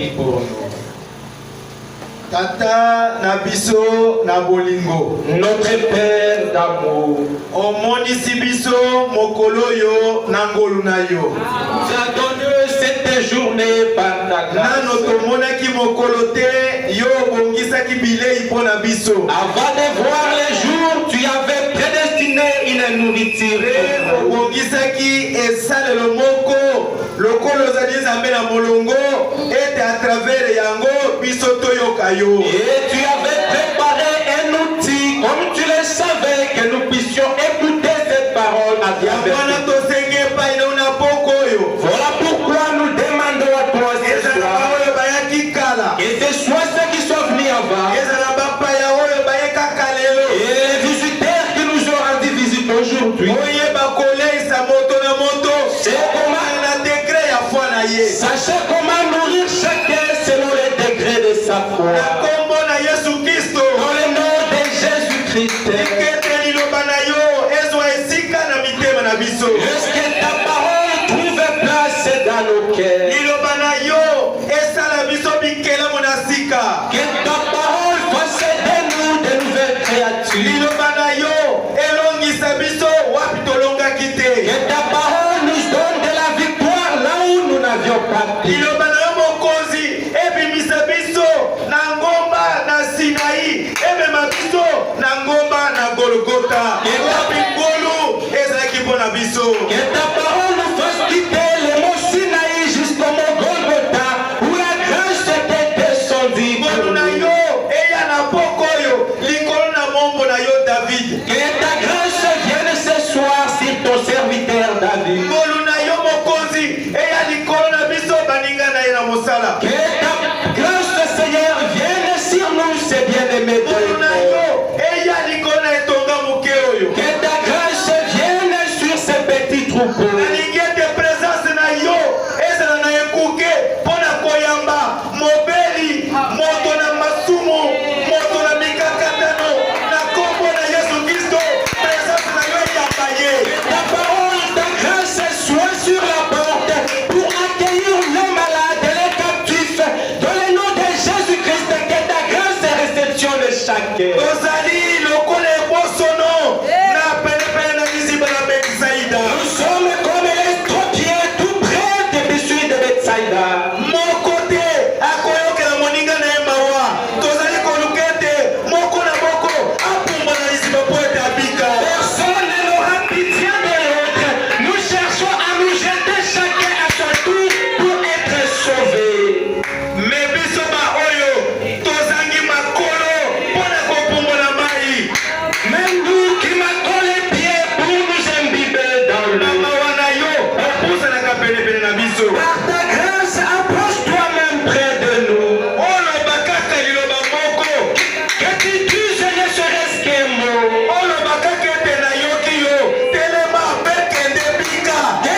prie pour nous. Tata na biso na bolingo. Notre Père d'amour, Omonisi biso mokolo yo na ngolu na yo. tu as donné cette journée par ta grâce. Nano tomonaki mokolo te yo bongisaki bilei pona biso. Avant de voir les jours, tu avais prédestiné une nourriture. Bongisaki esalelo moko lokolo zali nzambe na molongo ete à travers yango biso toyoka yo. Et tu avais préparé un outil comme tu le savais que nous puissions écouter cette parole à travers. Voilà pourquoi nous demandons à toi ce soir. Et ce soit ceux qui sont venus avant. Et les visiteurs qui nous ont rendu visite aujourd'hui. Sachez comment nourrir chacun selon les degrés de sa foi. Dans le nom de Jésus-Christ. Que ta parole trouve place dans nos cœurs. Que ta parole fasse de nous de nouvelles créatures. Que ta parole nous donne de la victoire là où nous n'avions pas pu. Que ta parole nous fasse quitter le mont Sinaï jusqu'au mont Golgotha où la grâce était descendue. Que ta grâce vienne ce soir sur ton serviteur David. Que ta grâce, Seigneur, vienne sur nous, c'est bien-aimé. Que ta grâce vienne sur ces petits troupeaux. Nous sommes comme les estropiés tout près de Bessuie de Bethsaïda. Personne n'aura pitié de l'autre. Nous cherchons à nous jeter chacun à son tour pour être sauvés. Même nous qui marquons les pieds pour nous imbiber dans l'eau. Par ta grâce, approche toi-même près de nous. Que tu dises ne serait-ce qu'un mot. Que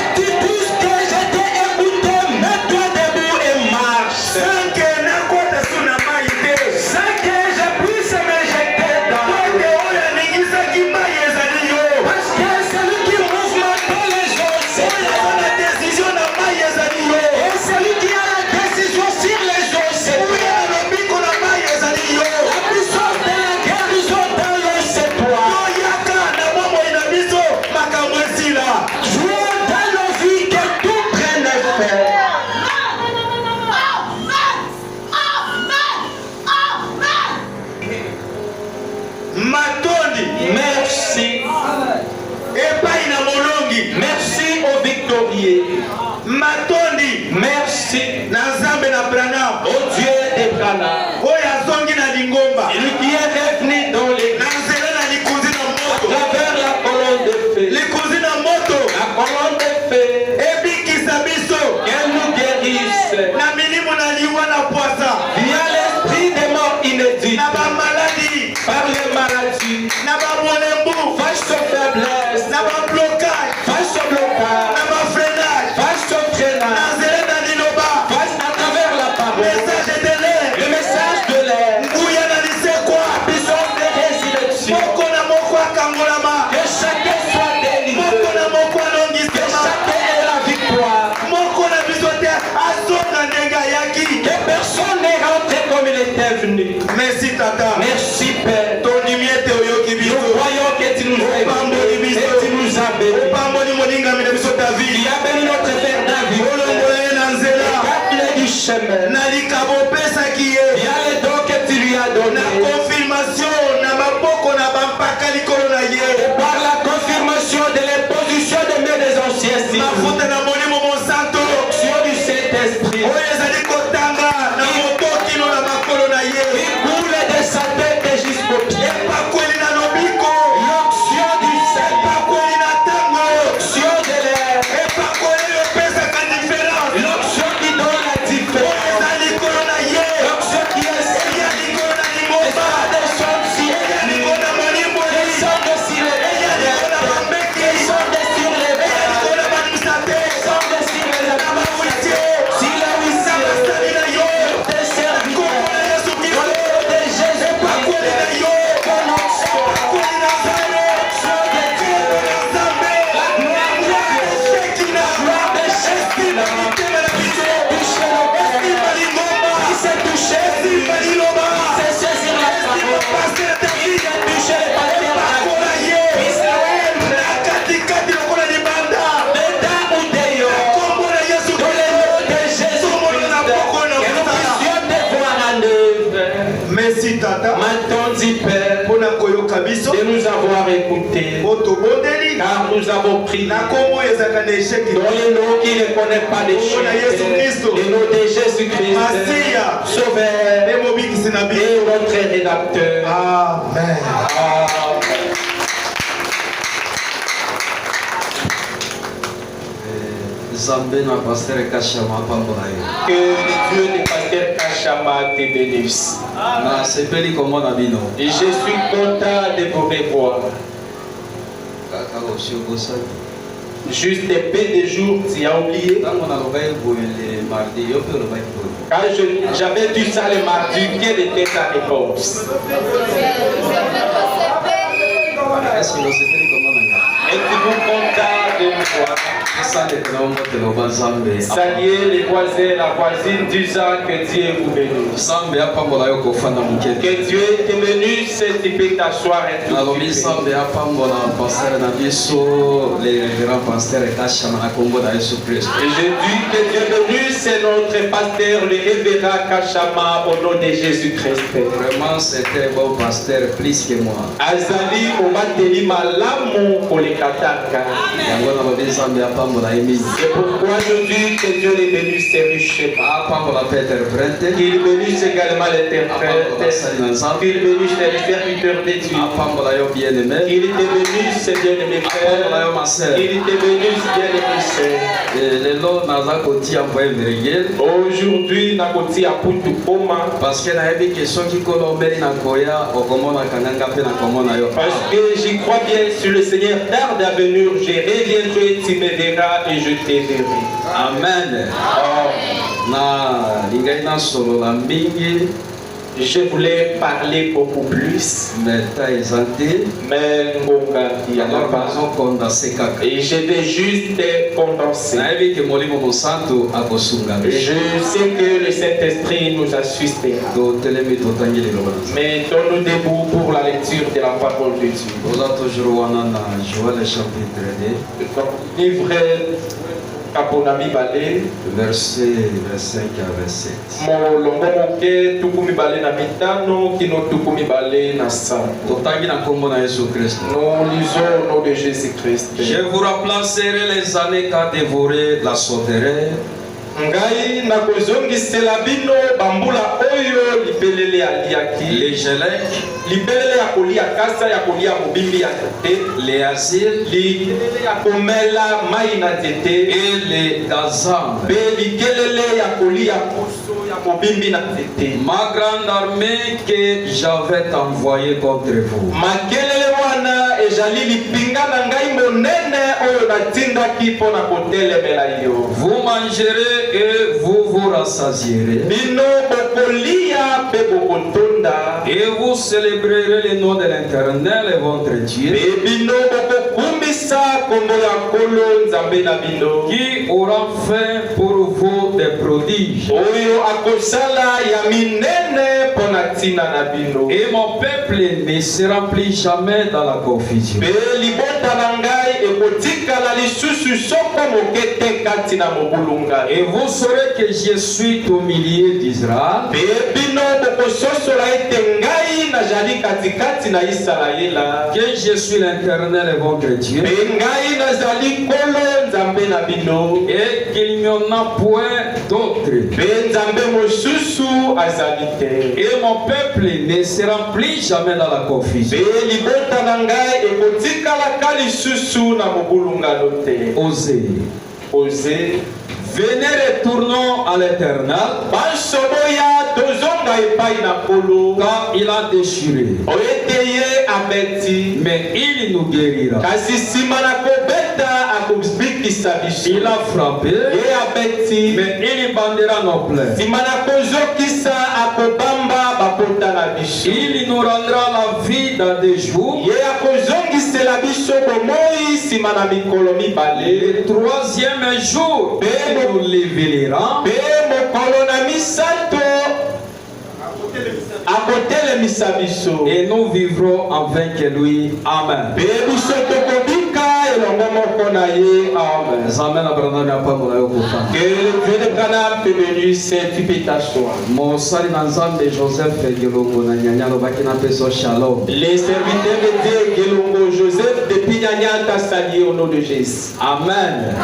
tu dises que je t'ai écouté, mets-toi debout et marche. Sans que je puisse me jeter dans l'eau. Parce que celui qui mouvemente les eaux, c'est toi. Et celui qui a la décision sur les eaux, c'est toi. La puissance de la guérison dans l'eau, c'est toi. Joue dans nos vies que tout prenne fin. Merci. Merci au victorieux. Merci au Dieu d'Abraham. Celui qui est revenu dans les à travers la colonne de feu. La colonne de feu. Qu'elle nous guérisse. Via l'esprit des morts inédits. Par les maladies. Face aux faiblesses. Face au blocage. Face au freinage. Face à travers la parole. Le message de l'air. Puissance de résurrection. Que chacun soit délivré. Que chacun ait la victoire. Que personne maintenus. Merci Tata. Merci Père. Ton lumière te oyoki Nous biso. croyons que tu nous as bénis, que tu nous as bénis. Opamboli moninga mina biso David. Tu as béni notre Père David. Olongola ye na nzela. Garde-le du chemin. Na likabo opesaki ye. Il y a les dons que tu lui as Na donnés. confirmation na maboko na bampaka likolo na ye. Et par la confirmation de l'imposition des mains des anciens signes. Mafuta na molimo monsanto. L'onction du Saint-Esprit. Oyo ezali kotanga na moto kino na makolo na ye. Il coule de sa tête jusqu'aux pieds. Epakweli na lobiko. L'onction du salut. Epakweli na tango. L'onction de l'air. Epakweli opesaka différence. L'onction qui donne la Oyo différence. eza likolo na ye. L'onction qui est Eya likolo na les lingomba. gens des sommes si Eya likolo na molimo. les sommes de si les Eya likolo na bambeki. les sommes de sur les Eya likolo na bamisate. les sommes de sur les Na bawisi. si les Na huissiers basali na yo. des serviteurs Kombo na Yesu au Kristo. nom de Jésus Epakweli na Christ yo. ton onction Epakweli na Nzambe. l'onction de Dieu Kombo na Nzambe. la gloire de Gloire Dieu de Shekina. la gloire de Jésus Mitema na biso. toucher nos cœurs Estima lingomba. qui s'est touché Estima liloba. c'est saisir la Estima parole pasteur David. toucher les pasteurs Epakola ye. Israël Na katikati lokola libanda. dedans ou dehors Kombo na Yesu dans le Kristo. nom de Jésus Christ que nous puissions te voir en œuvre. Merci Tata. Maintenant dis Père Mpona koyoka biso. de nous avoir écoutés Botobondeli. car nous avons pris Na kombo ezalaka na échec. dans le nom qui ne connaît pas de Au nom de Jésus-Christ. chute, le nom de Jésus-Christ, Masia. Sauveur Nde mobikisi na biso. et notre rédacteur. Amen. Amen. Zambé na pasteur Kachama pambola yo. Que le Dieu de Pasteur Kachama te bénisse. Na sepeli kombo na bino. Et je suis content de vous revoir. Kaka osio Juste des peu de jours, tu as oublié. Tango na lobai boyele mardi yo pe lobai boyele. Quand j'avais dit ça le mardi, quelle était ta réponse? Est-ce que sepeli kombo na nga? Êtes-vous content de me voir? Sande kono moto loba Zambé. Saluez les voisins, la voisine, disant que Dieu vous bénisse. Zambé apambola yo kofanda mukete. Que Dieu est venu, c'est tu peux t'asseoir et Na lobi Zambé apambola pasteur na biso le révérend pasteur Kachama na kombo na Yesu Christ. Et je dis que Dieu est venu, c'est notre pasteur, le révérend Kachama, au nom de Jésus-Christ. Vraiment c'était bon pasteur plus que moi. Azali obateli malamu kolekataka. Yango na lobi Zambé apambola emini. C'est pourquoi je dis que Dieu est venu servir. Apambola Peter Brente. Qu'il bénisse également l'interprète. Apambola Salina Zambé. Qu'il bénisse les serviteurs de Dieu. Apambola yo bien-aimé. Qu'il te bénisse, bien-aimé Apambola frère. yo ma sœur. Qu'il te bénisse, bien-aimé sœur. Lelo naza kotia mpoye virgule. Aujourd'hui, nakoti aputu poma. Parce que nayebi que soki kolombeli na koya okomona kanganga pe na komona yo. Parce que j'y crois bien, si le Seigneur tarde à venir, je reviendrai, tu me verras et je te verrai. Amen. Na lingai na solo la mingi. Je voulais parler beaucoup plus, Mais ta ezante. mais Ngonga, il n'y en a Alors pas. bazo kondense kaka. Et je vais juste condenser. Nayebi que molimo mosanto akosunga. Je sais que le Saint-Esprit nous a sustés. To telemi totangi lelo bana. Mettons-nous debout pour la lecture de la parole de Dieu. Oza toujours wana na Joël chapitre 2. Donc, livre Kaponami Balé, verset 5 à 27. molongo moke tukumi balé na mitano kino tukumi balé na sano. Totangi na kombo na Yesu Christ. Nous lisons au nom de Jésus-Christ. Je vous remplacerai les années qu'a dévoré la sauterelle. Ngai nakozongisela bino bambula oyo libelele aliaki. Les gelec, Libelele ya kolia kasa ya kolia mobimbi ya tete. les asiles Likelele ya komela mai na tete. et les gazans. Pe likelele ya kolia poso ya mobimbi na tete. Ma grande armée que j'avais envoyée contre vous. Makelele wana ezali lipinga na ngai monene oyo natindaki mpo na kotelemela yo. Vous mangerez et vous vous rassasierez. Bino bokolia pe bokotonda. Et vous célébrerez le nom de l'Éternel et votre Dieu, Pe bino bokokumbisa kombo ya Nkolo Nzambe na bino. qui aura fait pour vous des prodiges. Oyo akosala ya minene pona tina na bino. Et mon peuple ne sera plus jamais dans la confusion. Pe libota na ngai ekotikala lisusu soko moke te kati na mobulunga. Et vous saurez que je suis au milieu d'Israël. Pe bino bokososola ete ngai nazali katikati na Isalaela. Que je suis l'Éternel et votre Dieu. Pe ngai nazali Nkolo Nzambe na bino. Et qu'il n'y en a point d'autre. Pe Nzambe mosusu azali te. Et mon peuple ne sera plus jamais dans la confusion. Pe libota na ngai ekotikalaka lisusu na mobulungano te. Osez. Venez, retournons à l'Éternel. Bansoboya tozonga epai na Nkolo. Car il a déchiré. Oyete ye abeti. Mais il nous guérira. Kasi nsima na kobeta akobikisa biso. Il a frappé. Ye abeti. Mais il bandera nos plaies. Nsima na kozokisa akobamba bapota na biso. Il nous rendra la vie dans des jours. Ye akozongisela biso bomoi nsima na mikolo mibale. Le troisième jour, il nous libérera. Pe mokolo na misato akotelemisa biso. Et nous vivrons avec lui. Amen. Pe biso tokobika elongo moko na ye. Amen. Amen. Abraham ya pango na yokufa. Que le Dieu de Branham te bénisse, sanctifie ta soin. Mosali na Nzambe Joseph Gelongo na nyanya lobaki na peso shalom. Les serviteurs de Dieu Gelongo Joseph depuis Nyanya t'a salué au nom de Jésus. Amen.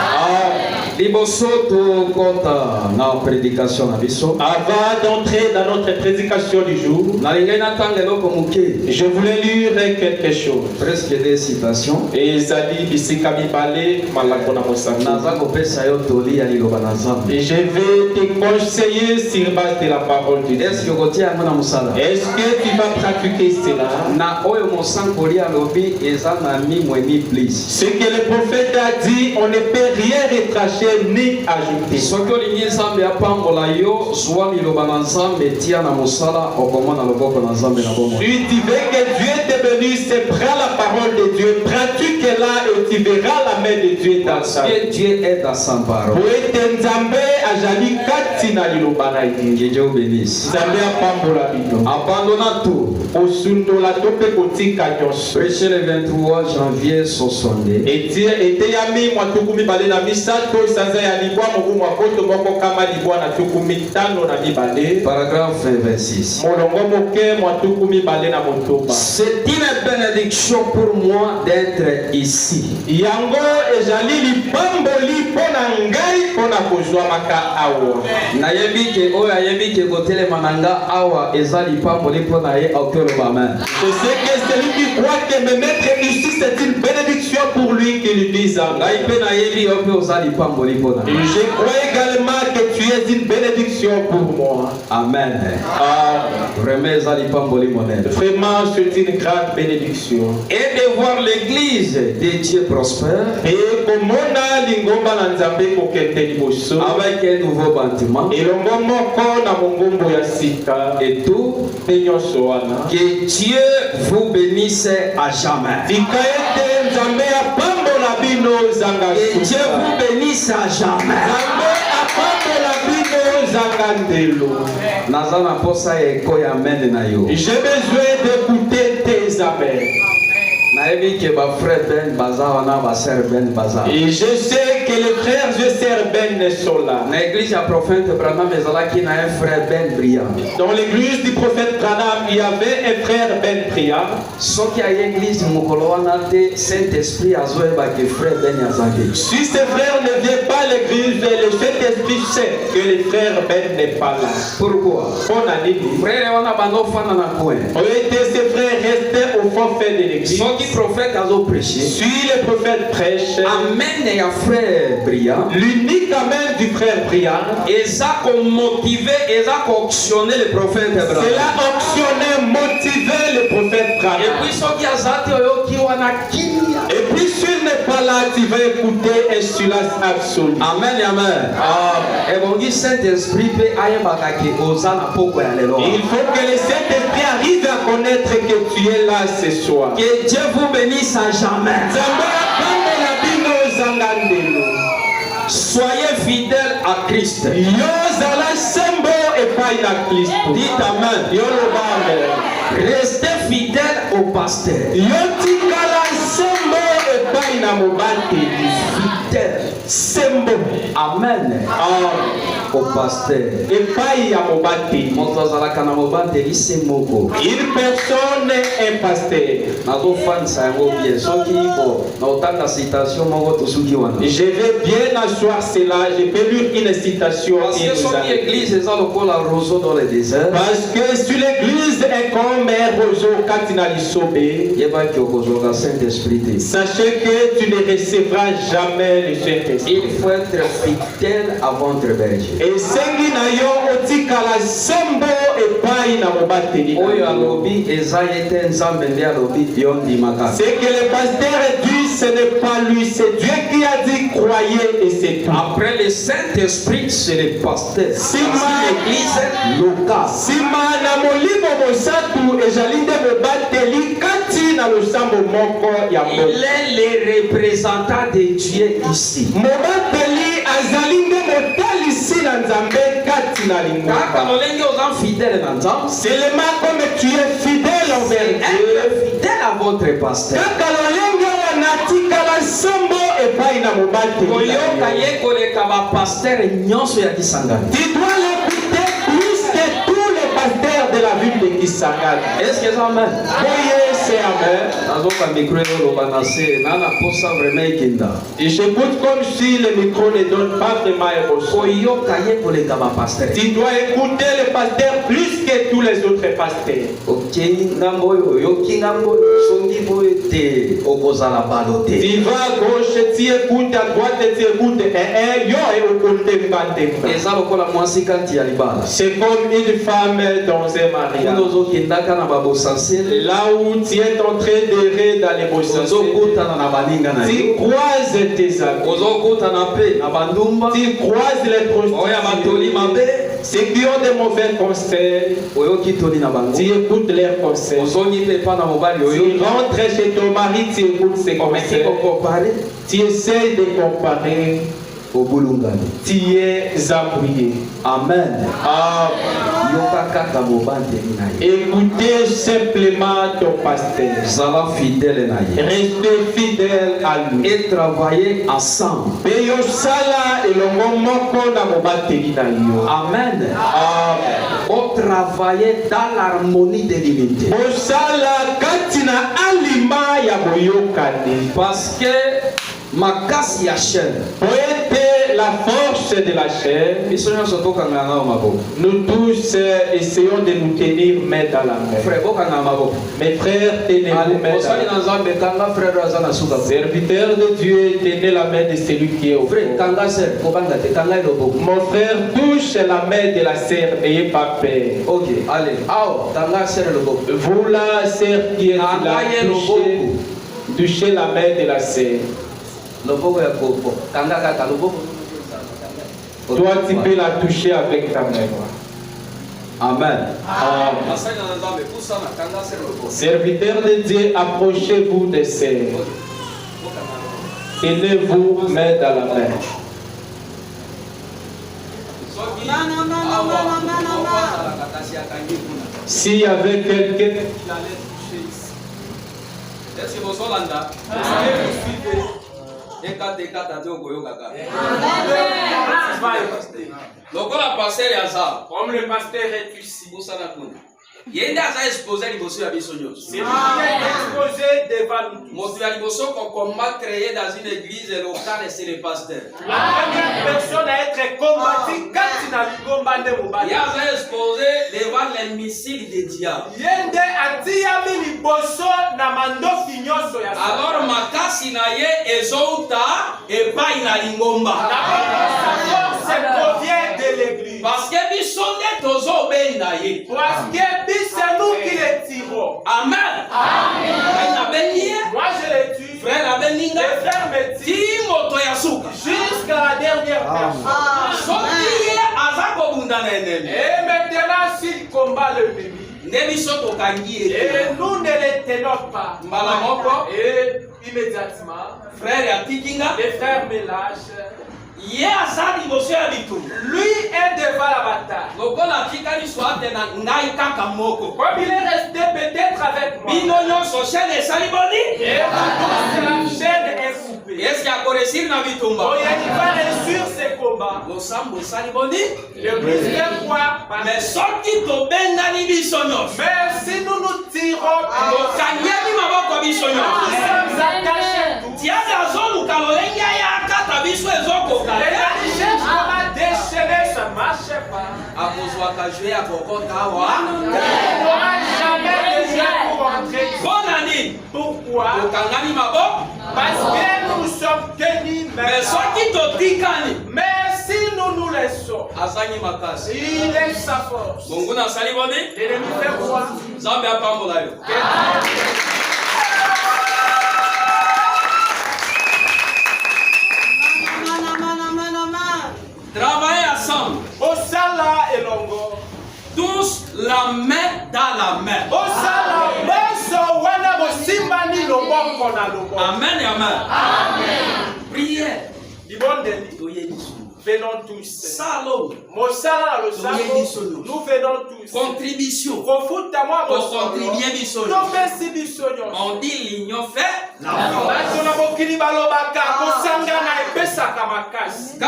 Liboso to kota na prédication na biso. Avant d'entrer dans notre prédication du jour, Nalingai na tangelo komuke. je voulais lire quelque chose. Presque des citations. Et Zali Bisikami Bale Malakona Mosaki. Naza kopesa yo toli ya liloba na Nzambe. Et je vais te conseiller sur base de la parole de Dieu. Est-ce que kotia yango na musala? Est-ce que tu vas pratiquer cela? Na oyo mosankoli alobi eza na mimwe mi please. Ce que le prophète a dit, on ne peut rien retracher ni ajouter. Soki olingi Nzambe apambola yo zwa liloba na Nzambe tia na mosala okomona loboko na Nzambe na bomoi. Si tu veux que Dieu te bénisse, prends la parole de Dieu, pratique-la et tu verras la main de Dieu dans ta vie. Que Dieu aide à sa parole. Pour être Nzambe ajali kati na liloba na ye. Que Dieu bénisse. Nzambe apambola bino. Abandonna tout. Osundola tope kotika nyonso. Prêchez le 23 janvier 62. Eteyami mwatuku mibale na misato sanza ya libwa mobu mwakoto moko kama libwa na tuku mitano na mibale. Paragraphe 26. Molongo moke mwatuku mibale na motoba. C'est une bénédiction pour moi d'être ici. Yango ezali lipamboli pona ngai pona kozwa maka awa. Nayebi ke oyo ayebi ke kotelema na nga awa eza lipamboli pona ye okoloba amen. Je sais que celui qui croit que me mettre ici c'est une bénédiction pour lui qui lui dise ngai pe nayebi yo pe oza lipamboli pona. je crois également que tu es une bénédiction pour moi. Amen. Vraiment eza lipamboli monene. Vraiment c'est une grande bénédiction. Et de voir l'église de Dieu prospère. Et komona lingomba na Nzambe kokende liboso. Avec un nouveau bâtiment. Elongo moko na mongombo ya sika. Et tout. Nyonso wana. Que Dieu vous bénisse à jamais. Ikaete Nzambe apambola bino zanga. Que Dieu vous bénisse à jamais. Nzambe apambola bino zanga ndelo. Nazana posa eko ya amen na yo. J'ai besoin d'écouter tes amens. Naebi ke ba frère Ben baza wana ba sœur Ben baza. Et je sais que les frères et sœurs Ben sont là. Na église ya prophète Branham ezalaki na un frère Ben Brian. Dans l'église du prophète Branham, il y avait un frère Ben Brian. Soki ya église mokolo wana te Saint-Esprit azoyeba ke frère Ben azaki. Si ces frères ne viennent pas à l'église, le Saint-Esprit sait que le frère Ben n'est pas là. Pourquoi? On a dit. Frère wana bando fana na coin. Ces frères restaient au fond fait de l'église. Soki prophète azo prêcher. Si le prophète prêche, amen ya frère Brian. L'unique amen du frère Brian. Et ça qu'on motiver, et ça qu'on actionner le prophète Branham. Cela actionner, motiver le prophète Branham. Et puis soki azati oyo ki wana kimia. Et puis s'il n'est pas là, tu vas écouter un silence absolu. Amen, amen. Et bon, dit Saint-Esprit peut ayebaka ke oza na poko ya lelo. Il faut que le Saint-Esprit arrive à connaître que tu es là ce soir. Que Dieu vous bénisse à jamais. Soyez fidèles à Christ. Yozala sembo epai na Kristo. Dites amen. Yoloba. Restez fidèle au pasteur. Yotikala sembo epai na mobateli. Fidèle. Sembo. Amen. Au pasteur. Epai ya mobateli. Moto azalaka na mobateli se moko. Une personne, un pasteur. Nazofanisa yango bien. Soki bo na otanga citation moko tosuki wana. Je vais bien asseoir cela. Je peux lire une citation. Parce que soki église eza lokola roseau dans le désert. Parce que si l'église est comme un roseau katina lisobe, yebaki okozwaka Saint-Esprit te. sachez que tu ne recevras jamais le Saint-Esprit. Il faut être fidèle à votre berger. Et sengi na yo otikala sembo epai na mobateli. Oyo alobi eza ete nzambe nde alobi yo ndimaka. Ce que le pasteur dit, ce n'est pas lui, c'est Dieu qui a dit croyez et c'est tout. Après le Saint-Esprit, c'est le pasteur. Si l'église locale. Sima na molimo mosatu ezali nde mobateli kati na losambo moko ya mboka. Il est le représentant de Dieu ici. Mobateli azali nde motalisi na nzambe kati na Kaka lingomba. lolenge oza fidèle na nzambe. Seulement comme tu es fidèle envers Dieu, Être fidèle à votre pasteur. kaka lolenge wanatikala sembo epai na mobateli. Koyoka ye koleka bapasteur nyonso ya Kisangani. Tu dois l'écouter plus que tous les pasteurs de la ville de Kisangani. Est-ce que ça amen? Voyez, c'est amen. Nazoka micro oloba na se nana posa vraiment ekenda. Et j'écoute comme si le micro ne donne pas vraiment un ressort. Koyoka ye koleka bapasteur. Tu dois écouter le pasteur plus que tous les autres pasteurs. Okenyi ngambo oyo yoki ngambo songi boyo te okozala balote. Tu vas à gauche, tu écoutes à droite, tu écoutes yo et au côté bandemba. Eza lokola mwasi kati ya libala. C'est comme une femme dans un mariage. Ozokendaka na babosansele. Là où tu es en train d'errer dans les beaux sens, Ozokutana na baninga na tu yo. croises tes amis. Ozokutana pe na bandumba. Tu croises les Oya batoli prostituées. mabe. Ceux qui ont de mauvais conseils, Oyoki toli na bango. tu écoutes leurs conseils. Ozongi pe pa na mobali oyo. Tu rentres chez ton mari, tu écoutes ses Omeki conseils. kokopare. Tu essaies de comparer. Obulungani. Tu es embrouillé. Amen. Yoka kaka mobanteli na ye. Écoutez simplement ton pasteur. Zala fidèle na ye. Restez fidèle à lui. Et travailler ensemble. Peyo sala elongo moko na mobateli na yo. Amen. Amen. On travailler dans l'harmonie de l'unité. Osala katina alima ya boyokani. Parce que makasi ya chaîne. Poete la force de la chair. Biso nyonso tokanga na maboko. Nous tous essayons de nous tenir main dans la main. Frère bokanga maboko. Mes frères, tenez-vous main dans Osali la na nzambe kanga frère azana suka. main. Serviteur de Dieu, tenez la main de celui qui est au Frère fond. kanga ser kobanga te kanga eloboko. Mon frère, touche la main de la sœur, n'ayez pas peur. OK, allez. Aw, kanga ser eloboko. Vous la sœur qui est là, touchez la main de la sœur. Loboko ya kopo. Kanga kaka loboko. Toi, tu peux la toucher avec ta main. Amen. Amen. Serviteur de Dieu, approchez-vous des sœurs. Tenez-vous main dans la main. S'il y avait quelqu'un, est-ce que vous lokola pasteur ya za comme le pasteur est ici, yende aza exposé liboso ya biso nyonso. c'est exposé devant nous. Moto ya liboso combattre ye dans une église locale, c'est le pasteur. La première personne à être combattue quand il a lingomba nde mobali. Il aza exposé devant les missiles des diables. Yende atiami liboso na mandoki nyonso ya Satan. Alors makasi na ye ezouta epai na lingomba. La force provient de l'église. Parce que biso nde tozobenda ye. Parce que c'est nous qui les tirons. Amen. Moi je les tue. Frère Abeninga, Les frères me tirent Timoto Yasuka. jusqu'à la dernière personne. Et maintenant s'il combat l'ennemi, et nous ne les tenons pas. Et immédiatement, frère les frères me lâchent. Ye azali boso ya bitumba. Lui est devant la bataille. Lokola tikali swate na ngai kaka moko. Comme il est resté peut-être avec moi. Bino nyonso chaîne esali boni. Et la chaîne est coupée. Est-ce qu'il y a koresir na bitumba? Oh, il va réussir ses combats. Losambo esali boni. Le plus de quoi? Mais soki tobendani biso nyonso. Mais si nous nous tirons, tokanyaki maboko biso nous nyonso. sommes attachés. Tiaza azoluka lolenge ya kata biso ezokoka. Et la cherche comment déchaîner, ça ne marche pas. Akozwaka jouer à kokota awa. On n'aura jamais de jeu pour entrer. Bonani. Pourquoi? Tokangani maboko. Parce que nous sommes tenus Mais maintenant. soki totikani. Mais si nous nous laissons, Azangi makasi. il est sa force. Mungu na sali boni. L'ennemi fait quoi? Nzambe apambola yo. Travaillez ensemble. Osala et Longo. Tous la main dans la main. Osala beso wana bosimbani loboko na loboko. Amen et amen. Amen. Prière. Libondeli. Toyebiso. Venons tous. Salon. Mosala lo salo. Nous venons tous. Contribution. Kofuta moi Pour contribuer biso. Topesi biso nyonso. On dit l'union fait la Bato na bokili balobaka kosangana epesaka makasi. Quand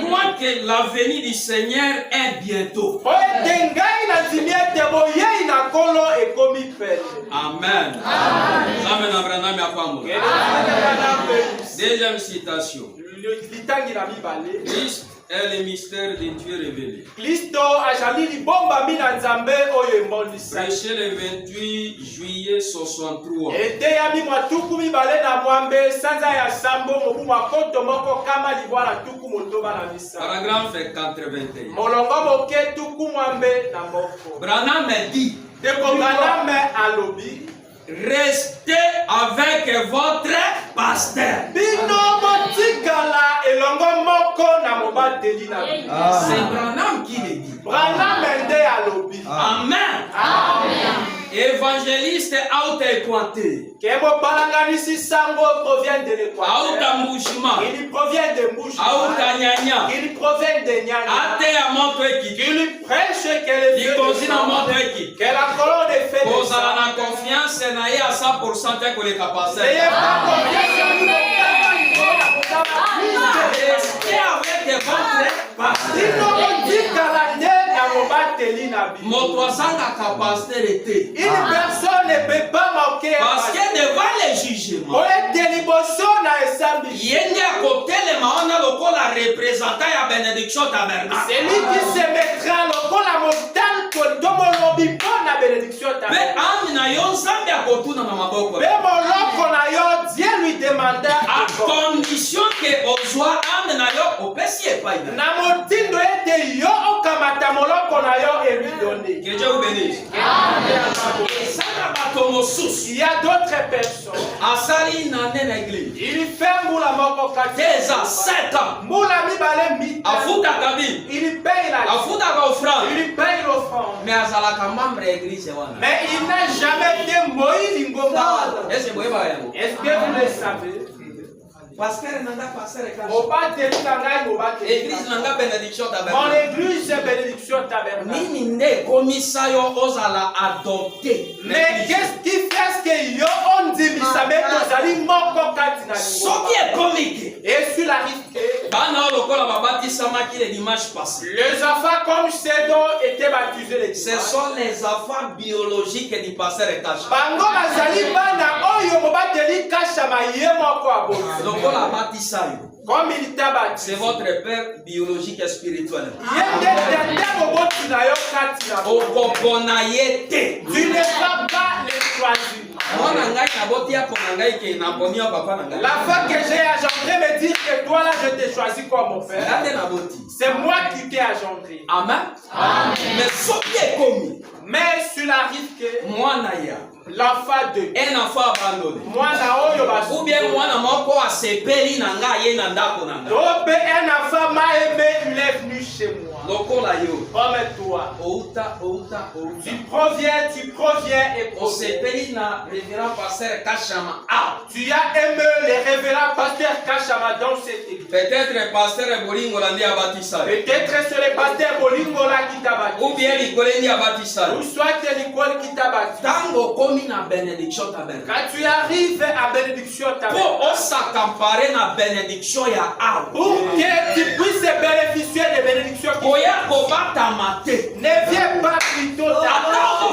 je vois que l'avenir du Seigneur est bientôt. Po ete ngai nandimi ete boyei na nkolo ekomi pene. Amen. Amen. Abraham apambola. Deuxième citation. Litangi na mibale. Christ est le mystère de Dieu révélé. Kristo azali libomba mina nzambe oyo emondisa. Prêché le 28 juillet 63. Eteyami mwa tuku mibale na mwambe sanza ya sambo mobu mwa koto moko kama libwa na tuku motoba na misa. Paragraphe 81. Molongo moke tuku mwambe na moko. Branham dit. Deko Branham alobi. Restez avec votre pasteur. Bino botikala elongo moko na mobateli na bino. C'est Branham qui le dit. Branham nde alobi. Amen. Amen. Évangéliste auto-équanté. Kemo palanganisi sango provient de l'Équateur. Auto-mouchement. Il provient de Mouchma. Auto-nyanya. Il provient de Nyanya. Ate ya moto ekiki. Il prêche que les vieux Likozi na moto ekiki. que la colonne est faite de Kozala na confiance na ye à 100% te koleka pasteur. n'ayez pas confiance en nous. Restez avec votre pasteur. Moto asangaka pasteur ete. Une personne ne peut pas manquer. Parce que devant les jugements. Yende akotelema ona lokola représentant ya bénédiction tabernacle. C'est lui qui se mettra lokola montagne pour domolobi pour la bénédiction Pe tabernacle. amina yo nzambe akotuna na maboko. Mais mon loco na yo, Dieu lui demanda À condition que ozwa amina yo opesi epai na. na motindo ete yo okamata moloko na yo et lui donner. Que Dieu vous bénisse. Amen. Il y a d'autres personnes. Asali nane na église. Il fait moula moko kati. Déjà 7 ans. Moula mibale mita. Afuta kabi. Il paye la. Afuta ka offrande. Il paye l'offrande. Mais azalaka membre ya église wana. Mais il n'a jamais été Moïse Ngomba. Est-ce que vous voyez? Est-ce que vous le savez? Pasteur nanga pasteur ka. Obateli kangai obateli. Église nanga bénédiction Mon tabernacle. église c'est bénédiction tabernacle. Nini nde komisa yo ozala adopté. Mais qu'est-ce qui fait que yo on dit bisabe tozali moko kati na Ce lingomba. qui est comique. Et sur la rive Bana lokola babatisamaki le dimanche passé. les enfants comme Cédon étaient baptisés les Ce dimanches. sont les enfants biologiques du pasteur Ekacha. Bango bazali bana oyo mobateli kashama ye moko aboti. Lokola batisa yo. Comme il t'a baptisé. C'est votre père biologique et spirituel. Yende tete moboti na yo kati na bo. Okopona ye te. Tu ne vas pas les choisir. Mwana ngai naboti yako na ngai ke naponi ya papa na ngai. La fois que j'ai engendré me dire que toi là je t'ai choisi comme mon père. Ngai naboti. C'est moi qui t'ai engendré. Amen. Amen. Mais soki ekomi. Mais sur la rive que Mwana ya. l'enfant de Un enfant abandonné. mwana oyo basu. Ou bien mwana moko asepeli na ngai ye na ndako na ngai. Un enfant m'a aimé, il est venu chez moi. Comme toi. Tu proviens et proviens. Tu as aimé les révérends pasteurs Kachama dans cette église. Peut-être pasteur Bolingola ndi abatisa. Peut-être c'est le pasteur Bolingola qui t'a baptisé. Ou bien Nicolé abatisa. Ou soit c'est Nicole qui t'a baptisé. Tango komi na bénédiction tabernacle. Quand tu arrives à bénédiction tabernacle. Pour osakampare na bénédiction ya a. Pour que tu puisses bénéficier des bénédictions. Oya kobata mate. Ne viens pas plutôt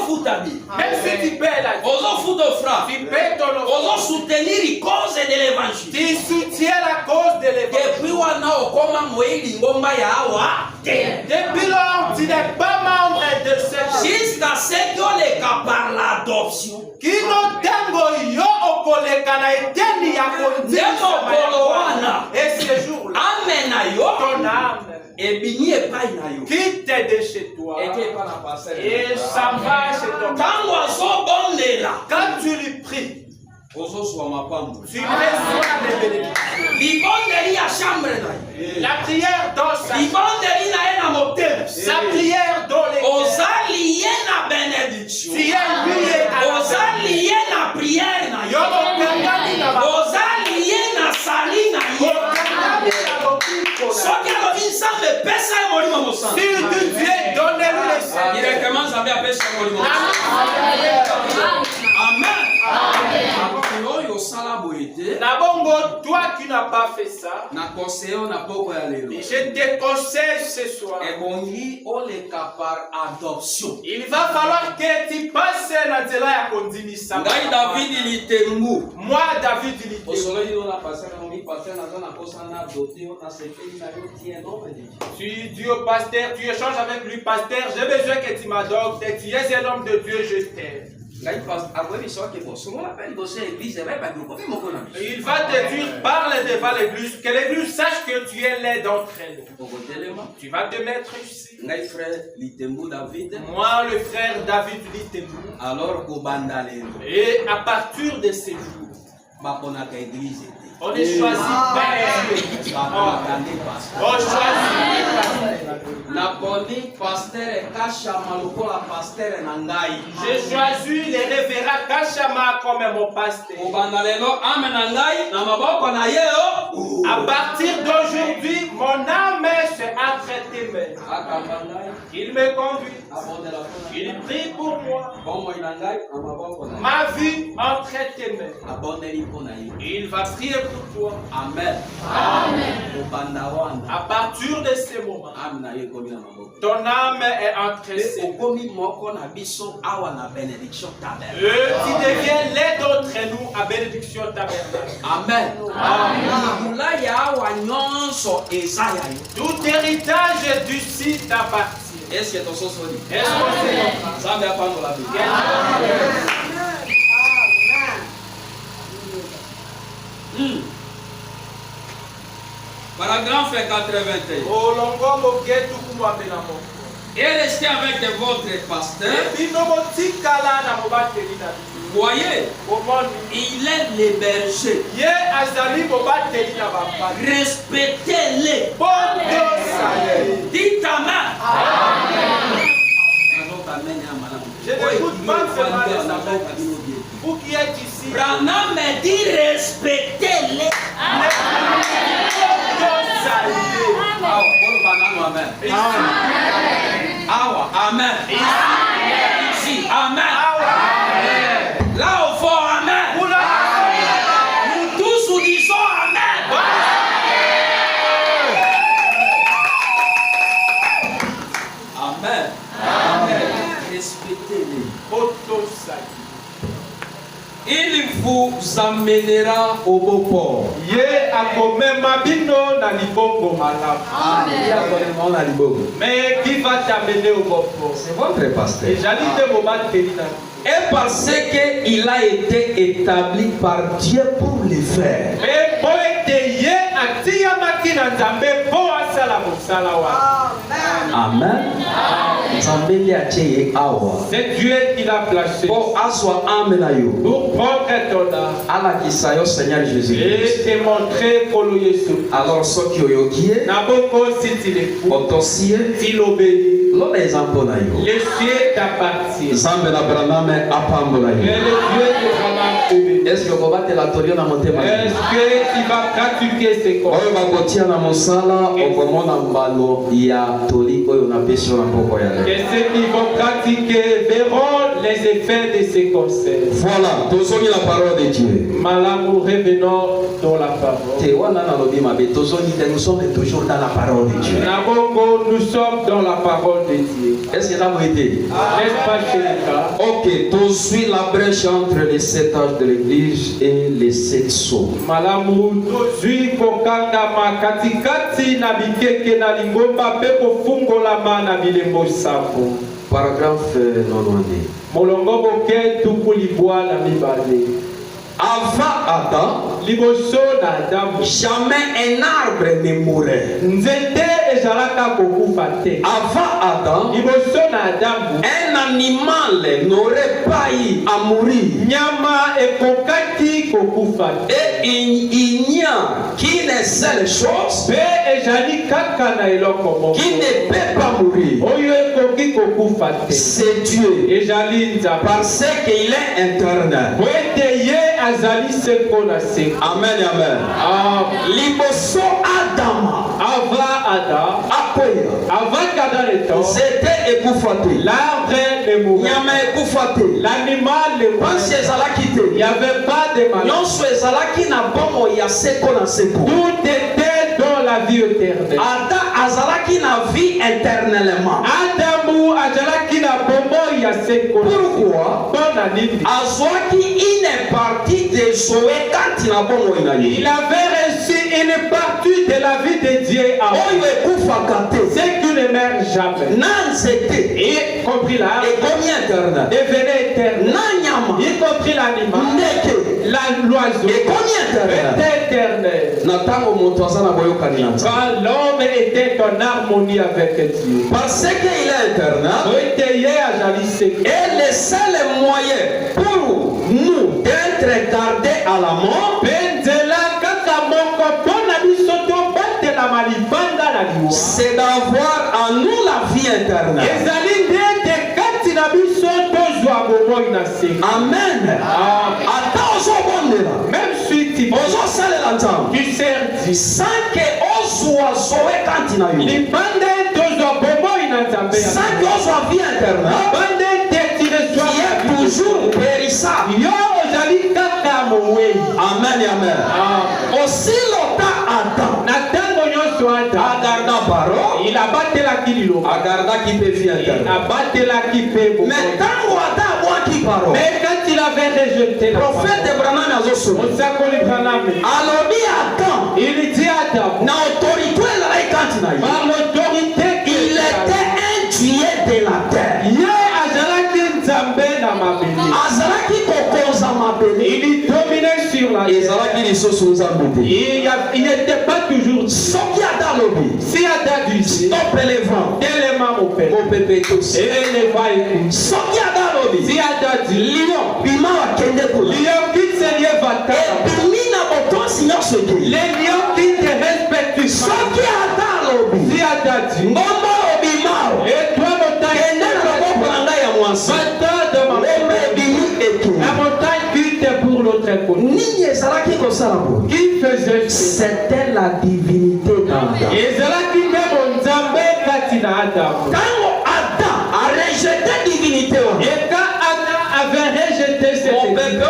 futabi. Même si tu paies la ozo futo fra. Tu paies ton offrande. Ozo soutenir la cause de l'évangile. Tu soutiens la cause de l'évangile. Depuis wana okoma moeli ngomba ya awa. Depuis lors, tu n'es pas membre de cette. Jusqu'à ce que les cas par l'adoption. Kino tango yo okoleka na eteni ya kondiana. Et ce jour-là, amen yo. Ton âme. Et bini et pas na yo. Quitte de chez toi. Et s'en va chez ton. Quand tu lui pries. Tu reçois des bénédictions. La prière dans sa prière dans les tu es lié à la prière. Si Dieu donne-lui le Seigneur. Directement, ça vient appeler Amen. Nabongo, toi qui n'as pas fait ça, je te conseille ce soir. Il va falloir que tu passes la zela ya kondimisa. Moi, David tu dis au pasteur, tu échanges avec lui, pasteur, j'ai besoin que tu m'adoptes, tu es un homme de Dieu, je t'aime. Il va te dire, parle devant l'église, que l'église sache que tu es l'un d'entre elles. Tu vas te mettre ici. Moi, le frère David Litembou. Et à partir de ces jours, on est choisi par Dieu. On choisit. J'ai choisi les révérends Kachama comme mon pasteur. À partir d'aujourd'hui, mon âme c'est entre tes mains. Il me conduit. Il prie pour moi. Ma vie entre tes mains. Il va prier pour toi. Amen. Amen. À partir de ce moment, ton âme est entre ses mains. Tu deviens l'un d'entre nous à bénédiction tabernacle. Amen. Amen. Tout héritage du site t'appartient. Est-ce que ton sens dit? Est-ce que ça va prendre la vie? Paragraphe 81. Et restez avec votre pasteur. Voyez, il est le berger. Respectez-les. Dites Amen. Je n'écoute pas seulement les amen. Vous qui êtes ici, Branham me dit respectez-les. Amen. Ici, Amen. Là au fond, Amen. Nous tous nous disons Amen. Amen. Respectez-les. Il vous amènera au beau port. Mais qui va t'amener au beau port? C'est votre pasteur. Et parce qu'il a été établi par Dieu pour le faire. Amen. C'est Dieu qui l'a placé pour prendre ton âme et te montrer pour le Jésus. Alors, ce qui est Si tu l'écoutes, s'il obéit, les cieux t'appartiennent. Et le Dieu de Abraham obéit. Est-ce que tu vas pratiquer ces conseils? Et ceux qui vont pratiquer verront les effets de ces conseils. Voilà, la parole de Dieu. Malamu, revenons dans la parole. Nous sommes toujours dans la parole de Dieu. Nous sommes dans la parole de Dieu. Est-ce que vous été? N'est-ce pas chez les cas? Ok, tu suis la brèche entre les 7 âges de l'église et les 7 sceaux. Malamu, tozui kokanga makatikati na bikeke na lingomba pe kofungola na bilembo sapo. Paragraphe 90. Molongo boke tukulibwa na mibale. Avant Adam, jamais un arbre ne mourait. Avant Adam, un animal n'aurait pas eu à mourir. Et il n'y a qu'une seule chose qui ne peut pas mourir. C'est Dieu. Parce qu'il est éternel. Amen, amen. Liboso Adam. C'était épouffaté. L'arbre ne mourait. L'animal ne mourait. Il n'y avait pas de malheur. Tout était dans la vie éternelle. Adamu azalaki na bombo ya sekolo. Pourquoi? Il avait reçu une partie de la vie de Dieu avant. C'est qui ne meurt jamais. Et compris là, devenait éternel. Y compris l'animal, l'oiseau, était éternel. Quand l'homme était en harmonie avec Dieu. Parce qu'il est éternel. Et le seul moyen pour nous d'être gardés à la mort, c'est d'avoir en nous la vie éternelle. Amen. Même si tu sers sans que soit quand il a eu. Sans que soit vie éternelle. Qui est toujours périssable. Amen, amen. Aussi longtemps Adam. Il a battu la kilo. Qui peut vie éternelle. Mais quand mais quand il avait rejeté le prophète Abraham il dit à Adam, par l'autorité il était un dieu de la terre. Il dominait sur la terre. Il n'était pas toujours si Adam disait stop les vents, tellement mon père et les vents écoutent. Si Adam dit lion qui se lève à terre, les lions qui te respectent. Si Adam dit et toi montagne la montagne qui était pour l'autre côté. Qui faisait? C'était la divinité d'Adam. Quand Adam a rejeté divinité, et quand Adam avait rejeté cette divinité,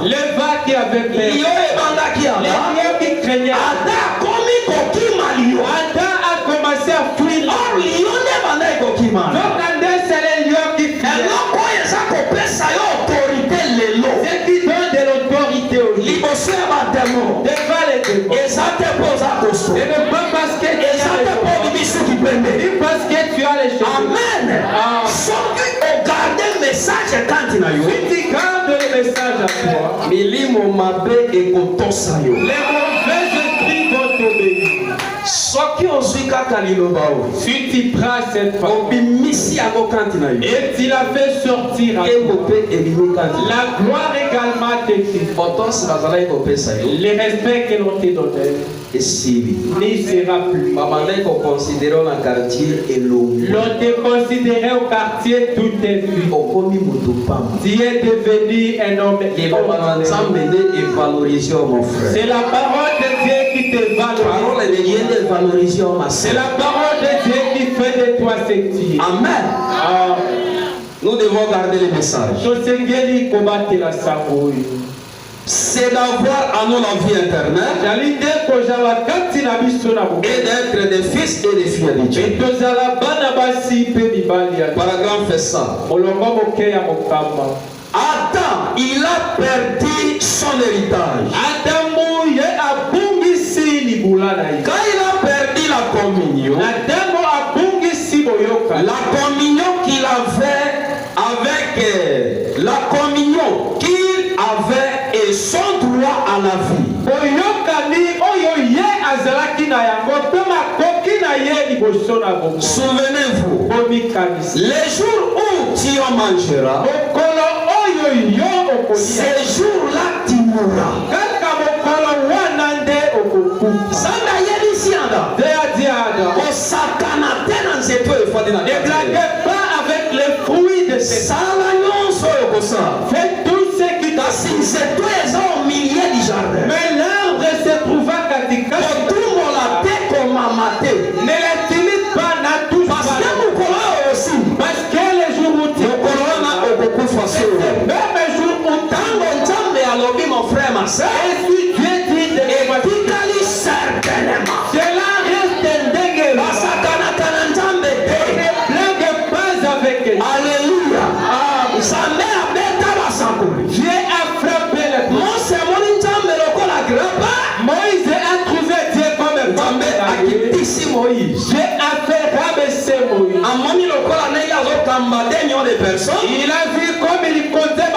le vent qui avait plaît, les lions qui craignaient, Adam a commencé à fuir. Donc c'est les lions qui craignaient. C'est qui donne de l'autorité aux lions. Devant les démons. Et ne pas parce que tu as les choses. Amen. Si tu gardes le message à toi, les mauvais esprits vont t'obéir. Ceux qui ont Si tu prends cette parole et tu la fais sortir, la gloire également t'existe. Les respects que l'on te donne n'y sera plus. L'on te considérait au quartier toute ta vie. Tu es devenu un homme. C'est la parole de Dieu qui te valorise. C'est la parole de Dieu qui fait de toi ce que tu es. Amen. Nous devons garder le message. C'est d'avoir à nous la vie éternelle et d'être des fils et des filles de Dieu. Paragraphe fait ça. Adam, il a perdu son héritage. Quand il a perdu la communion qu'il avait avec la communion qu'il avait et son droit à la vie. Souvenez-vous, les jours où tu en mangeras, ces jours-là tu mourras. Ne blaguez pas avec les fruits de cette faites tout ce qui au milieu du jardin. Mais l'arbre se trouva katika. Ne les timide pas, n'a tous pas. Parce que les jours où tu même jour où mon frère, ma soeur, et si Dieu dit de certainement, cela reste dégueulasse. Alléluia. Dieu a frappé les Moïse a trouvé Dieu comme un Moïse. Dieu a fait rabaisser Moïse. Il a vu comme il comptait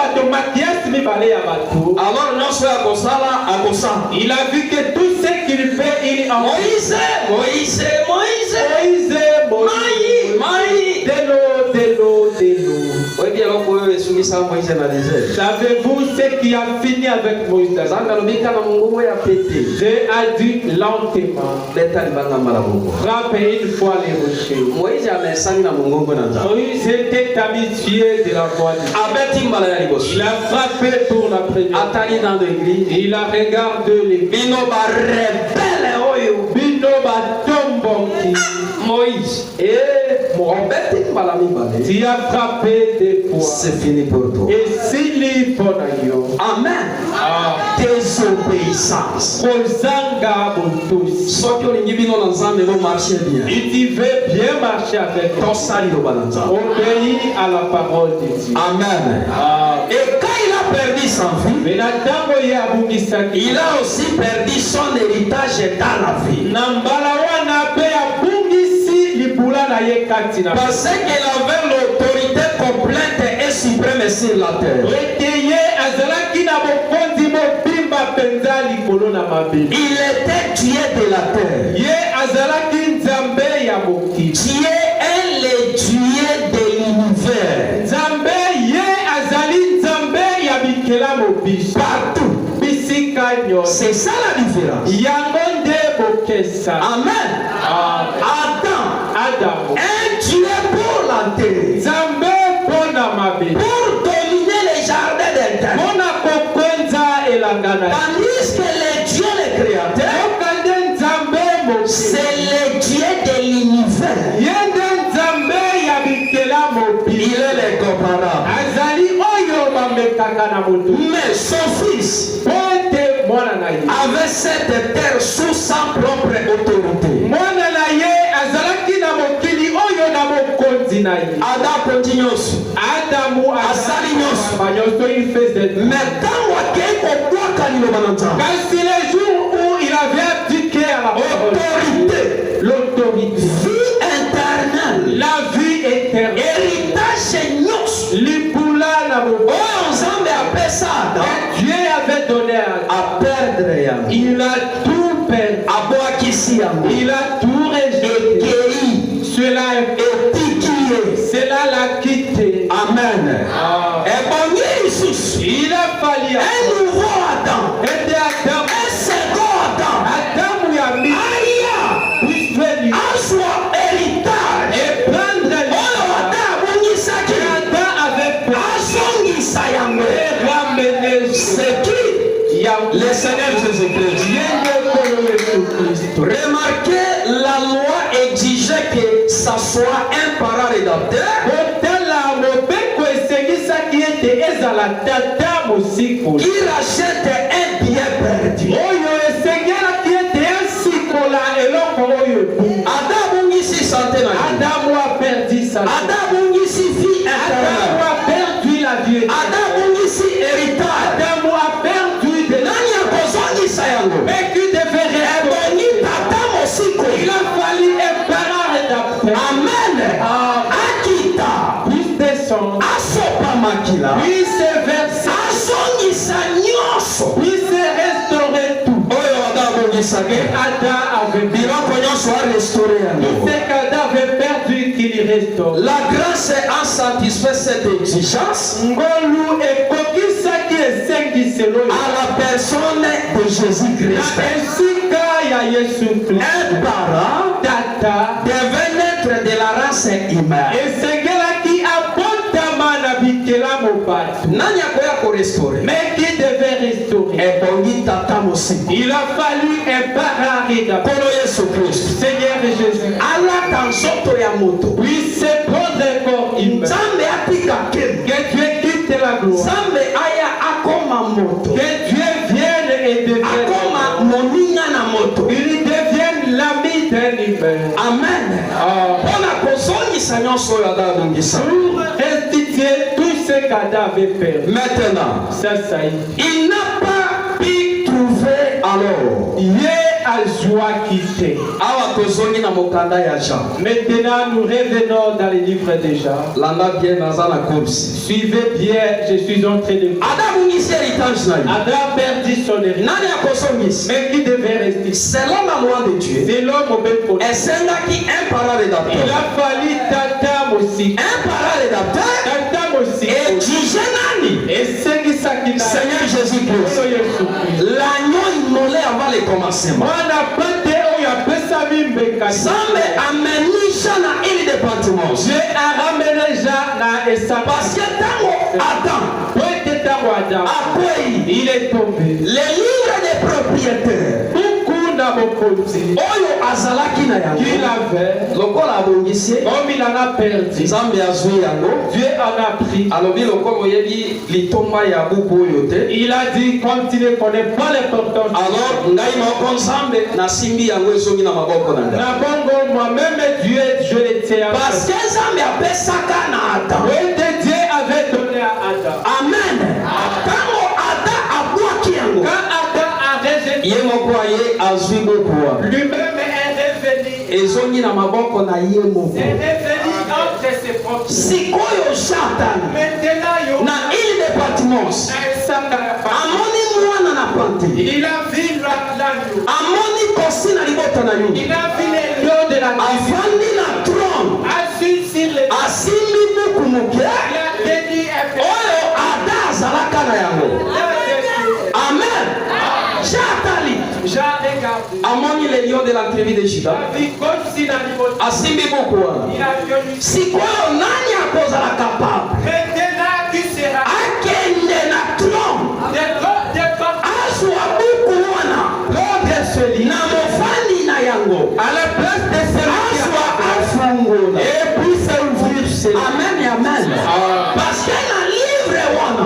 il a vu que tout ce qu'il fait, il en Moïse. Savez-vous ce qui a fini avec Moïse? Dieu a dit lentement, frappe une fois les rochers. Moïse était habitué de la voix de Dieu. Il a frappé pour la première. Il a regardé les Moïse et tu as frappé des fois. C'est fini pour toi. Et s'il est pour nous. Amen. Désobéissance. Et tu veux bien marcher avec toi. Obéis à la parole de Dieu. Amen. Et quand il a perdu sa vie, il a aussi perdu son héritage dans la vie. Parce qu'il avait l'autorité complète et suprême sur la terre. Il était Dieu de la terre. Dieu est le Dieu de l'univers. Partout. C'est ça la différence. Amen. Adam, un Dieu pour la terre. Pour dominer les jardins d'Éden. Tandis que le Dieu le créateur, c'est le Dieu de l'univers. Il est l'incomparable. Mais son fils avait cette terre sous sa propre autorité. Adam continue. Mais quand c'est le jour où il avait abdiqué à la l'autorité, vie éternelle, la vie éternelle, héritage Dieu avait donné à perdre. Il a tout perdu. Il a tout rejeté. Cela l'a quitté. Amen. Et bon, il a fallu un nouveau Adam. Et Adam. Un second Adam. Adam lui a mis. Puisse venir. Un soit héritage. Et prendre le Adam avait peur. Et ramener c'est qui? Le Seigneur Jésus-Christ. Remarquez, la loi exigeait que ça soit un parent rédacteur qui rachète un bien perdu. Adam ici santé. Adam a perdu sa vie. Adam ici vie Adam éternelle. a perdu la vie. Adam ici héritage. Adam a perdu de la mais qui devait rester. Il a fallu un parent rédacteur. Amen. Akita. Puisse descendre. Asopamakila. Puisse verser. Asongisa nyonso. Puisse restaurer tout. Et Adam avait restauré. C'est qu'Adam avait perdu qu'il restaure. La grâce a satisfait cette exigence à la personne de Jésus-Christ. Un parent devait naître de la race humaine. Mais qui devait restaurer? Il a fallu un parent rédacteur. Seigneur Jésus, puisse prendre un corps humain. Que Dieu quitte la gloire. Que Dieu vienne et devienne. Il devienne l'ami d'un humain. Amen. Pour restituer tout ce qu'Adam avait perdu. Maintenant, Ça y est. il n'a pas pu trouver alors. À joie quitter. Maintenant, nous revenons dans les livres déjà. Suivez bien, je suis en train de. Adam perdit son héritage. Mais qui devait rester? Selon la loi de Dieu, C'est l'homme au même côté. un parent rédacteur. Il a fallu Tatam aussi. Un parent rédacteur. Tatam aussi. Et c'est qui ça qui n'a. Seigneur Jésus-Christ. L'agneau immolé avant le commencement. Zambe amenisha na ili département. Dieu a ramené Jean na Esa. Parce que tango Adam il est tombé. les livres des propriétaires oyo azalaki na yango qu'il avait lokola abongisi comme il en a perdu. Nzambe azwi yango. Dieu en a pris. Alobi lokola oyebi litomba ya buku oyo te. Il a dit comme tu ne connais pas l'importance. Alors ngai moko Nzambe nasimbi yango ezongi na maboko na ngai. Na bongo moi-même Dieu je le tiens. Parce que Nzambe apesaka na Adam. Oui, Dieu avait donné à Adam. Amen. Tango Adam abwaki yango. Quand Adam a rejeté, Ye moko aye azwi buku wa. lui-même est revenu. Ezongi na maboko na ye moko. C'est revenu entre ses propres. Sikoyo Satan Maintenant, yo, na ili département. Amoni mwana na pante. il a vu l'agneau. Amoni kosi na libota na yo. Il a vu les lions de la tribu. Afandi na trône. Assis sur les Asimbi buku moke. il a tenu un peu. Oyo Ada azalaka na yango. Amen. Shatali. J'ai regardé. Amoni les lions de la tribu de Juda. Il a vu comme si l'animal. Asimbi buku wana. Il a connu. Sikoyo nani akozala capable. Maintenant, qui sera Akende na trône. Azwa buku wana. Na mofandi na yango. à la place de celui Azwa afungola. et puis s'ouvrir chez Amen, amen. Parce que na livre wana.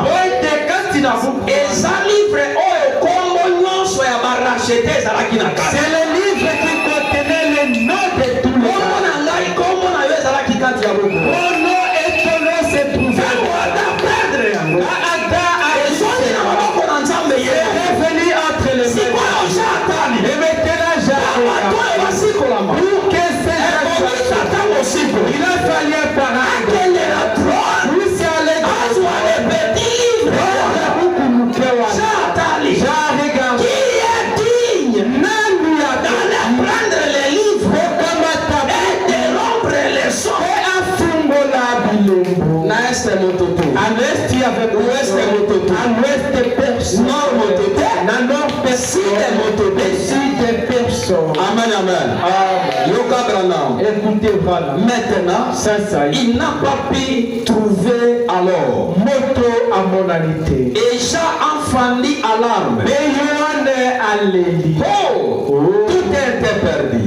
Eza livre oyo kombo nyonso ya barachete ezalaki na kati. c'est le livre qui contenait le nom de tous les Kombo na ngai kombo na yo ezalaki kati ya buku. mon nom et ton nom se trouvent. Tango Ada perdre yango. Adam a Ezongi na maboko na Nzambe ye. revenu entre les mains. Sikoyo Shatani. Et maintenant, Bato oyo basikolama. pour que ces Ekomi tata mosiko. il a fallu un parent. Akende na trône. Lui, c'est allé Azwa le petit livre. Shatani. J'ai regardé. Qui est digne moto. À l'est, il y avait Ouest est moto. À l'ouest, personne. Nord moto. À nord, Sud personne. est moto. Sud, personne. Amen, amen. Yoka Branham. Écoutez, voilà. Maintenant, Ça, il n'a pas pu trouver alors. Moto à monalité. Et Jean enfandi alarme. Et Yohane Alléli. Oh, tout était perdu.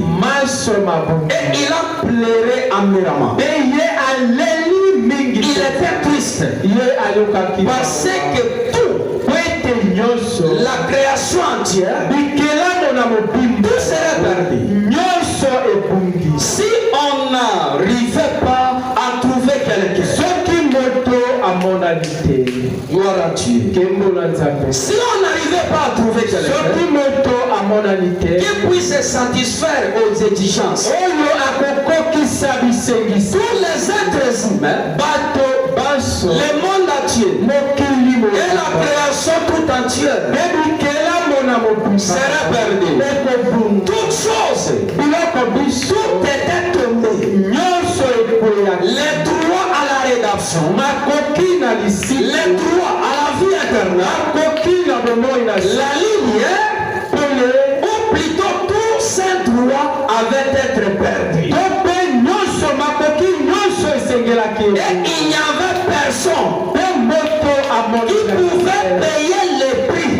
Et il a pleuré amiramment. Il était triste parce que tout, la création entière, tout serait perdu. Si on n'arrivait pas à trouver quelqu'un, gloire à Dieu. Si on n'arrivait pas à trouver quelqu'un qui puisse se satisfaire aux exigences, tous les êtres humains, le monde entier et la création tout entière serait perdue. Toutes choses, tout était tombé. Les droits à la rédaction, les droits à la vie éternelle, la ligne, ou plutôt tous ces droits avaient été perdus. Et il n'y avait personne qui pouvait payer les prix.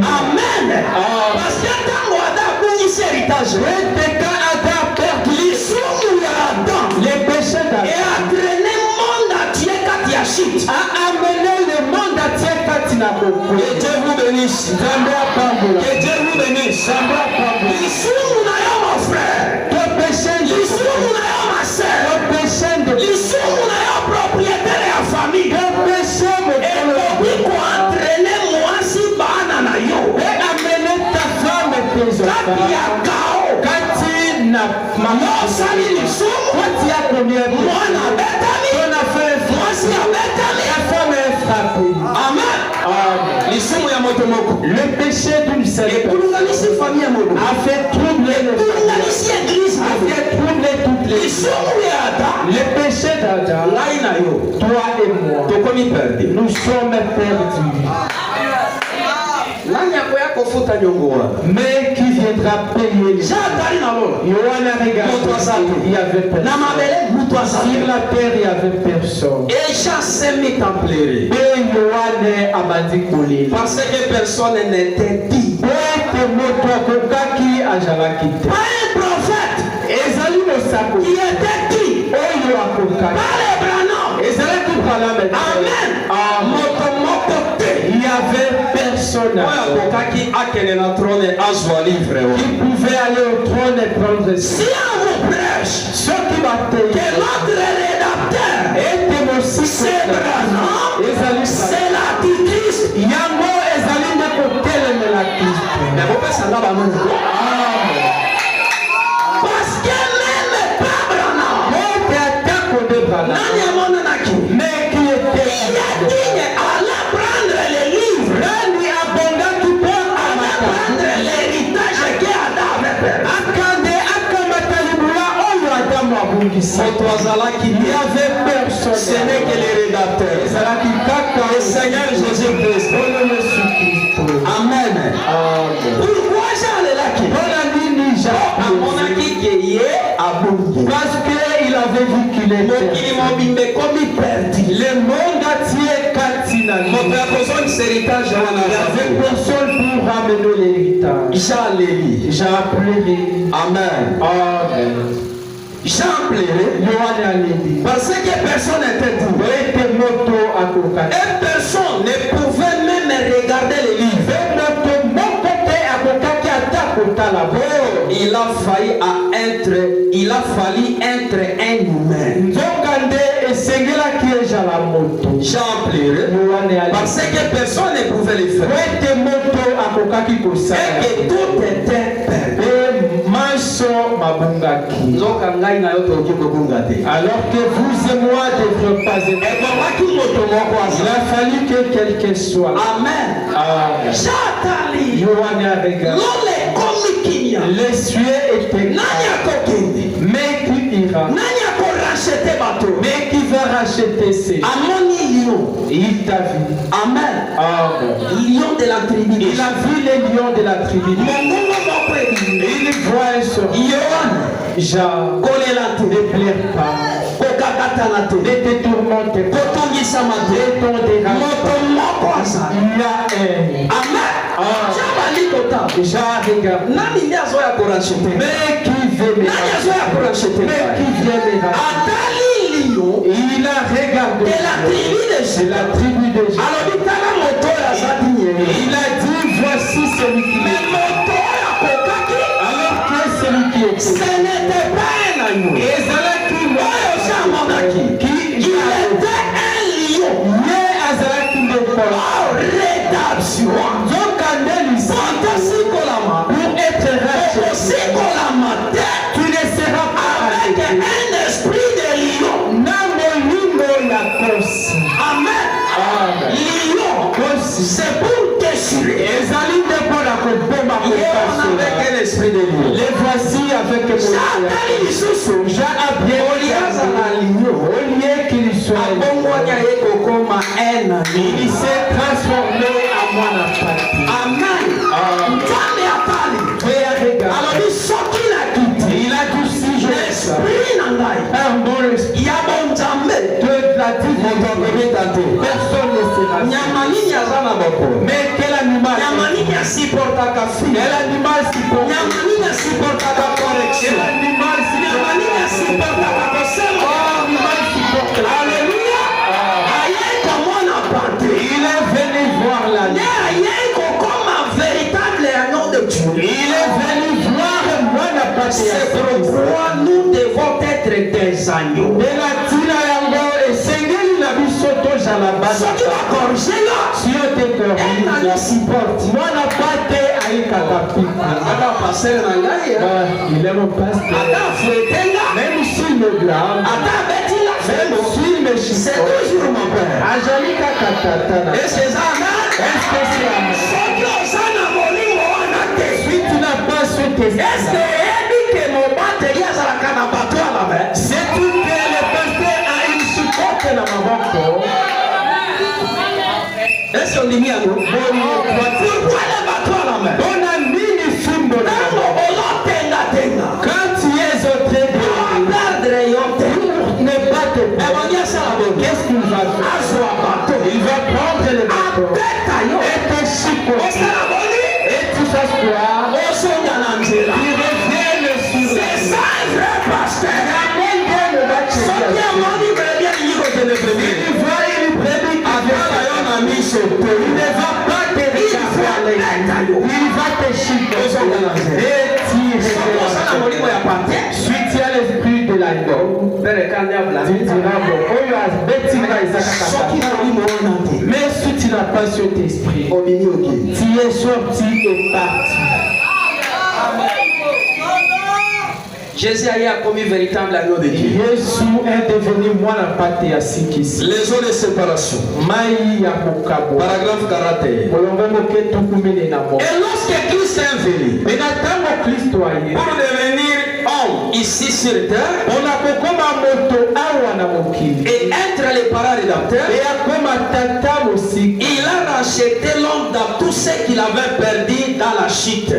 Amen. Parce que dans le Adam, il s'est héritage. Les péchés d'Adam. Et a traîné le monde entier quand il achète. A amené le monde entier quand il a compris. Que Dieu vous bénisse. Que Dieu vous bénisse. L'issue nous n'ayons mon frère. L'issue nous n'ayons ma soeur. L'issue nous n'ayons propriétaire et la famille. Et depuis qu'on a entraîné moi si banana yo. Et amené ta femme et tes enfants. Quand il y a chaos. Maman, ça dit l'issue. Moi, na bétami. Moi, si à bétami. Amen. L'issue ya moto moko. Le péché d'une seule famille a fait troubler les église. A fait troubler toutes les Le péché d'Adam, toi et moi, nous sommes perdus. Mais qui viendra payer les Yohane a regardé, il y avait personne. Sur la terre, il y avait personne. Et Jean s'est mis en pleurer. Et Yohane a dit couler. Parce que personne n'était dit. Pas un prophète qui était dit par les Branham. Amen. Il y avait personne qui pouvait aller au trône et prendre si on vous prêche ceux qui battaient que notre rédacteur était aussi c'est Branham, c'est l'antichrist. Yango ezali de côté le parce que même pas Branham mais qui était allait prendre les livres, prendre l'héritage que Adam avait perdu. Il y avait personne. Ce n'est que les rédacteurs. Le Seigneur Jésus-Christ. Amen. Pourquoi Jean est là qui parce qu'il avait vu qu'il était le monde entier il y avait personne pour ramener l'héritage. J'ai appelé. Amen. Amen. Jean pleurait parce que personne n'était dit. Et personne ne pouvait même regarder les livres. Il a fallu être un humain. Jean pleurait parce que personne ne pouvait le faire. Et que tout était perdu. Alors que vous et moi ne devrions pas être. Il a fallu que quelqu'un soit. Amen. Yohane a regardé. Les cieux étaient mais qui ira? Mais qui va racheter ces? Il t'a vu. Amen. Amen. Lion de la tribu. Il a vu les lions de la tribu. Il voit un sort. Jean, ne plaire pas. Ne te tourmente pas. Ne t'en dérange pas. Il y a un. Amen. Jean regarde. Mais qui veut me racheter? Mais qui vient me racheter? Il a regardé de la tribu de la tribu de Juda. Il a dit voici celui qui est. Alors que celui qui est. Ce n'était pas un agneau. Et Il était un lion. Rédemption. Pour être racheté, tu ne seras pas avec un esprit de lion. Amen. Lion, c'est pour déchirer. avec un esprit de lion. Les voici avec mon Jean a bien au lieu qu'il soit il s'est transformé en moi la partie. Amen. Alors il a dit si je personne ne sera. Mais quel animal? Quel animal supporte la correction? Quel animal supporte la Alléluia. Il est venu voir la nuit. comme un véritable agneau de Dieu. Il est venu voir moi la partie. C'est pourquoi nous devons être des agneaux. Et la tira yango et sengeli na biso toza la base. Ce qui va corriger là. Si on te corrige, un agneau supporte. Moi n'a pas été aïka kapika. Il est mon pasteur. Même s'il me blâme. Même s'il me chie. C'est toujours mon père. Ajalika katatana. Est-ce que c'est amen? Est-ce que c'est amen? Si tu n'as pas ce test. Est-ce que mon batterie a la canne à bateau à la main? C'est tout que le pasteur a une supporte dans ma voix. Est-ce qu'on dit bien? Pourquoi le bateau à la main? On a mis le film de la quand tu es au trait de ne pas te perdre. Qu'est-ce qu'il va faire? Il va prendre le bateau et te chicoter. Et tu s'assois. Il revient sur la c'est ça un vrai pasteur. Il ne va pas te regarder. Il va te chicoter. Et suite à l'esprit de l'agneau, tu diras mais si tu n'as pas cet esprit, tu es sorti et parti. Jésus a commis véritable agneau de Dieu. Jésus est devenu moi la partie à Sikis. Les eaux de séparation. Paragraphe 41. Et lorsque Christ est venu, pour devenir homme ici sur terre, et être le parent rédempteur, il a racheté l'homme dans tout ce qu'il avait perdu dans la chute.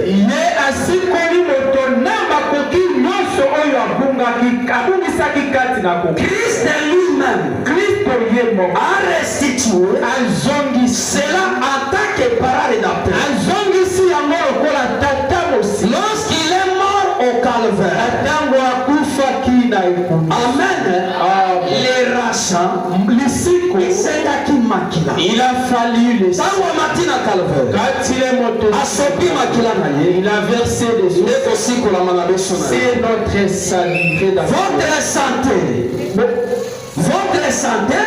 Christ lui-même a restitué cela en tant que parent rédempteur. Lorsqu'il est mort au calvaire, amen, les rachats, il a fallu le sang. Quand il est monté, il a versé des eaux. C'est notre salut. Votre santé,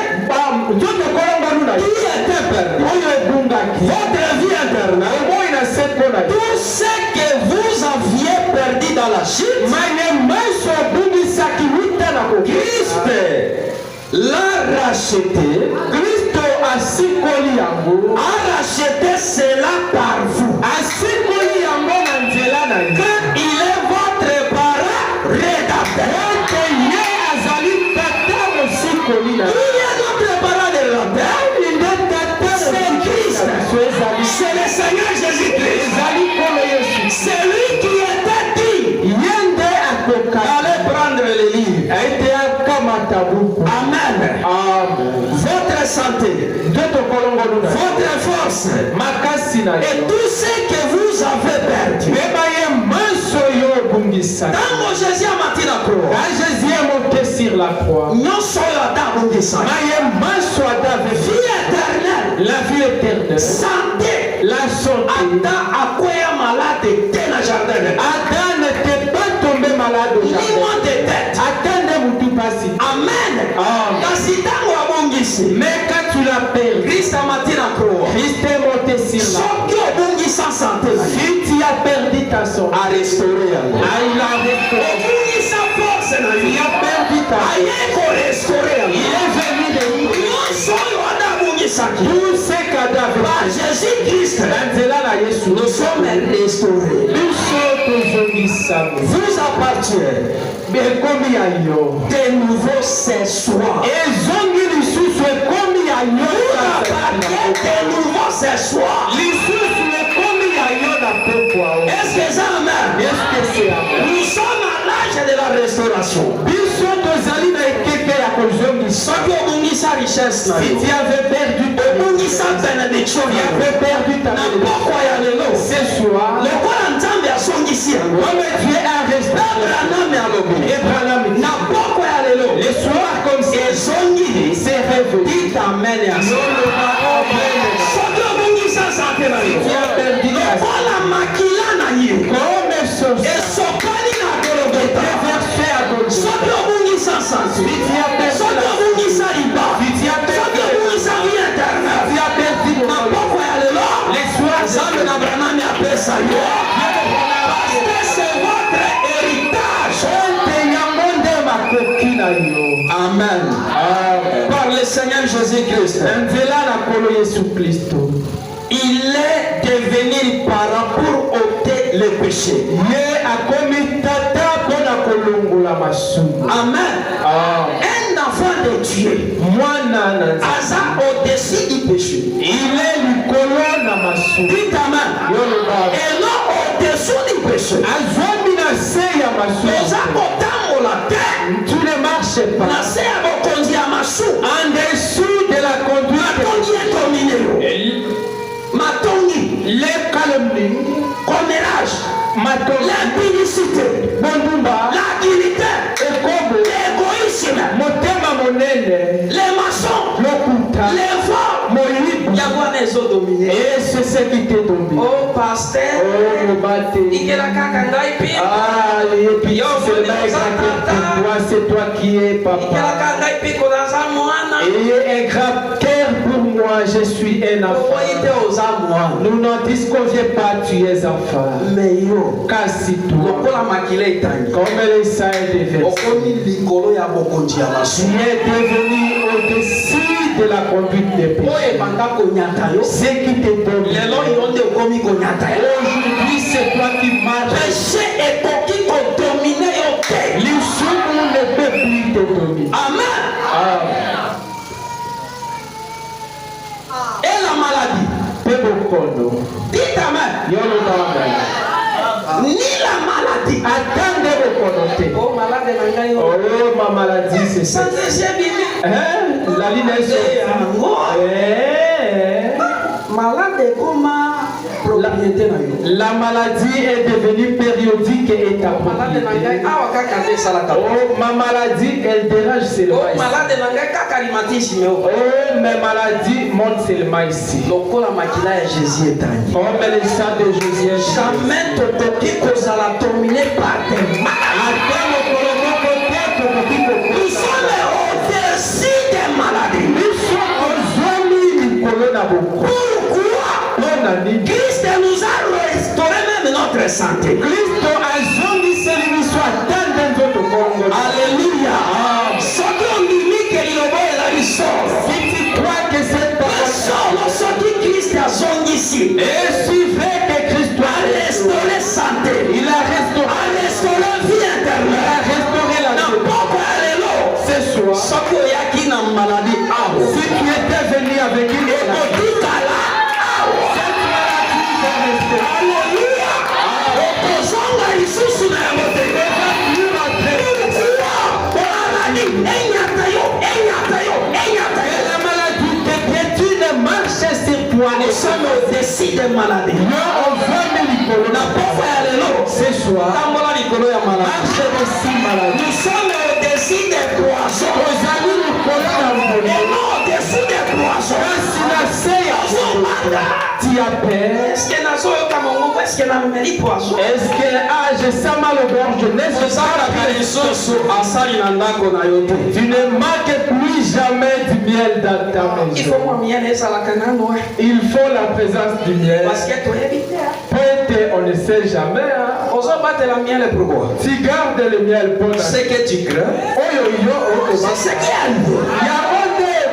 qui était perdu, votre vie interne, tout ce que vous aviez perdu dans la chute, Christ l'a racheté. A racheté cela par vous. notre parent de la terre? C'est Christ. C'est le Seigneur Jésus-Christ. C'est lui qui était dit. Allez prendre le livre. Amen. Votre santé, votre force, et tout ce que vous avez perdu. Dans Jésus a mati la croix. Sur la croix. Non seulement vie éternelle. La vie éternelle. Santé. La santé. Adam a quoi malade était dans le jardin. Adam n'était pas tombé malade au jardin. Ni moi de tête. Adam ne vous pas si. Amen. Mais quand tu l'as perdu, Christ a mati la croix. Christ est monté sur la croix. Si tu as perdu ta santé, a restauré. il a restauré. Il a perdu ta santé. Il est venu de nous. Tous ces cadavres. Jésus-Christ, nous sommes restaurés. Vous appartient. Mais comme il y a de nouveau ce soir. Et zongi lisusu comme il y a de nouveau ce soir. Lisusu comme il y a est-ce que c'est amen? Est-ce que c'est amen? Nous sommes à l'âge de la restauration. Si tu avais perdu ta bénédiction, tu avais perdu ta bénédiction. Ce soir, comme Dieu a resté, les soirs comme ça, c'est revenu. Il t'amène à ça. Si tu as perdu ta Amen. Par le Seigneur Jésus-Christ. Il est devenu parent pour ôter les péchés. Amen. Un enfant de Dieu. Asa au-dessus du péché. Il est le colon à ma soul. Dites amen. Et non au-dessous du péché. Tu ne marches pas. En dessous de la conduite. Les calomnies. Commérage. L'impudicité. L'impunité. L'égoïsme. Les maçons. Les vols. Il y a les eaux dominées. Et c'est ce qui t'est dominé. Oh pasteur. Oh il y a la cacangaï. Ah, et puis c'est toi qui es papa. Et un grand cœur pour moi, je suis un enfant. Nous n'en disconviens pas, tu es enfant. Mais yo, casse-toi. Comme le sang est devenu. Tu es devenu au-dessus de la conduite des péchés. Ce qui te donne. Aujourd'hui, c'est toi qui marches. Péché est pour qui te domine. Les choses ne peuvent plus te dominer. Amen. Et la maladie. Dites amen. Ni la maladie. Attendez vos connotés. Oh, malade. Oh, ma maladie, c'est ça. La ligne est sur. Malade comment la maladie est devenue périodique et ta propriété. Oh, ma maladie, elle dérange seulement ici. Oh, mes maladies montent seulement ici. Oh, mais le sang de Jésus est jamais dominé par tes maladies. Nous sommes au-dessus des maladies. Nous sommes pourquoi? Christ nous a restauré même notre santé. Alléluia. Ce qu'on dit que il la ressort. Si tu crois que cette parole, ce que Christ a son ici. Et suivez que Christ a restauré santé. Il a restauré. A restauré vie intérieure. Il a restauré la vie. Ce soir, ce qu'il y a qui n'a maladie. Si tu étais venu avec une maladie, cette maladie va rester. Alléluia. Opozonga lisusu na yango te. La maladie que tu ne marches sur toi. Nous sommes au-dessus des maladies. On va me l'icône. Na papa ya lelo Ce soir, tambola likolo ya maladie. marche aussi maladie. Nous sommes au-dessus des poissons. Aux amis, nous connaissons. Et non au-dessus des poissons. Tu as peur. Est-ce que nazoyoka mongongo? Est-ce que namemeli poisson? Est-ce que je sens mal au gorge? Ozalaka lisusu asali na ndako na yo te. Tu ne manques plus jamais du miel dans ta Il faut maison. moi miel ezalaka nano. Il faut la présence du miel. Parce que toyebi te. Peut-être on ne sait jamais. Hein. Ozobatela miel pourquoi? Tu gardes le miel pour la... C'est que tu crains. C'est ce qui arrive. Il y a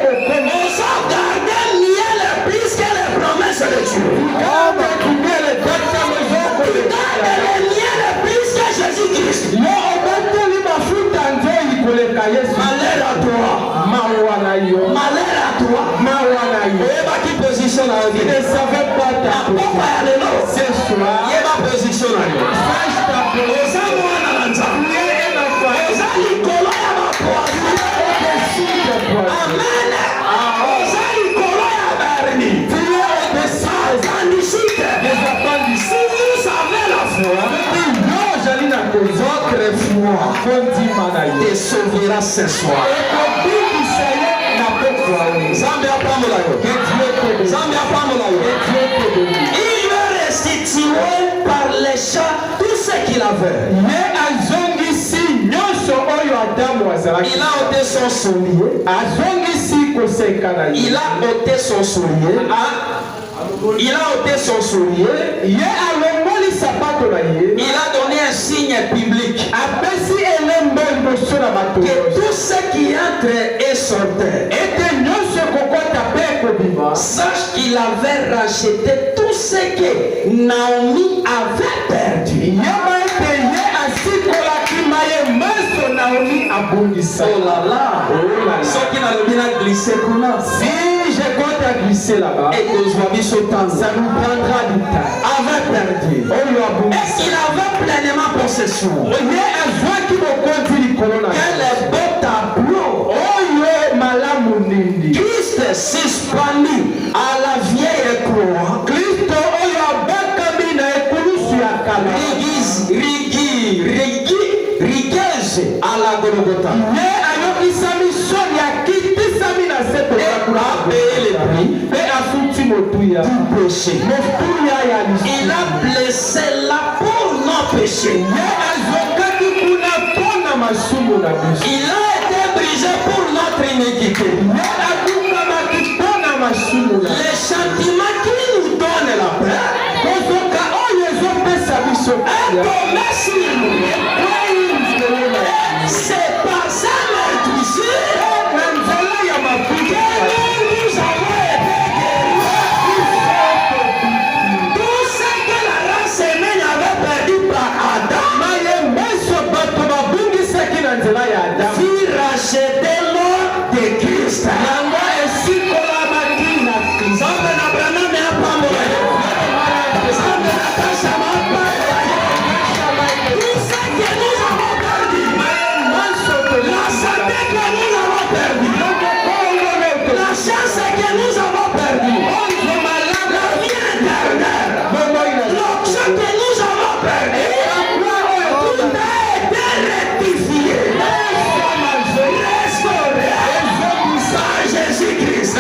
On s'en garde miel plus que les promesses de Dieu. garde du miel dans ta maison. Garde le miel plus que Jésus-Christ. Malheur à toi. Malheur à toi. Yeba qui position na Tu vie. ne savais pas ta Papa ya lelo. Ce soir, Yeba position na yo. sache ta Oza mwana na Nzambe. Oza likolo ya bapoison. Amen. Oza likolo ya barni. Appendicite. Si vous avez la foi, votre foi te sauvera ce soir. Nzambe apambola yo. Nzambe apambola yo. Il veut restituer par les chats tout ce qu'il avait. Il a ôté son soulier. Il a ôté son soulier. Il a ôté son soulier. Il a donné un signe public. Que tout ce qui entre et sortait. Sache qu'il avait racheté tout ce que Naomi avait perdu. Oh là là. Ce qui n'a pas glissé pour nous. Si je compte à glisser là-bas, Et que je vais ça nous prendra du temps. avait perdu. Est-ce qu'il avait pleinement possession? Quel est beau tableau. Christ suspendu à la vieille croix. Rigueuse à la Golgotha. A payé le prix du péché. Il a blessé là pour nos péchés. Il a été brisé pour notre iniquité. Les châtiments qui nous donnent la paix. Et comme si nous, c'est par sa meurtrissure que nous avons été guéris. Tout ce que la race humaine avait perdu par Adam fut racheté lors de Christ. Tout ce que nous avons perdu, la santé que nous avons perdue, la chance que nous avons perdue, la vie éternelle, l'onction que nous avons perdue, tout a été rectifié, restauré par Jésus-Christ.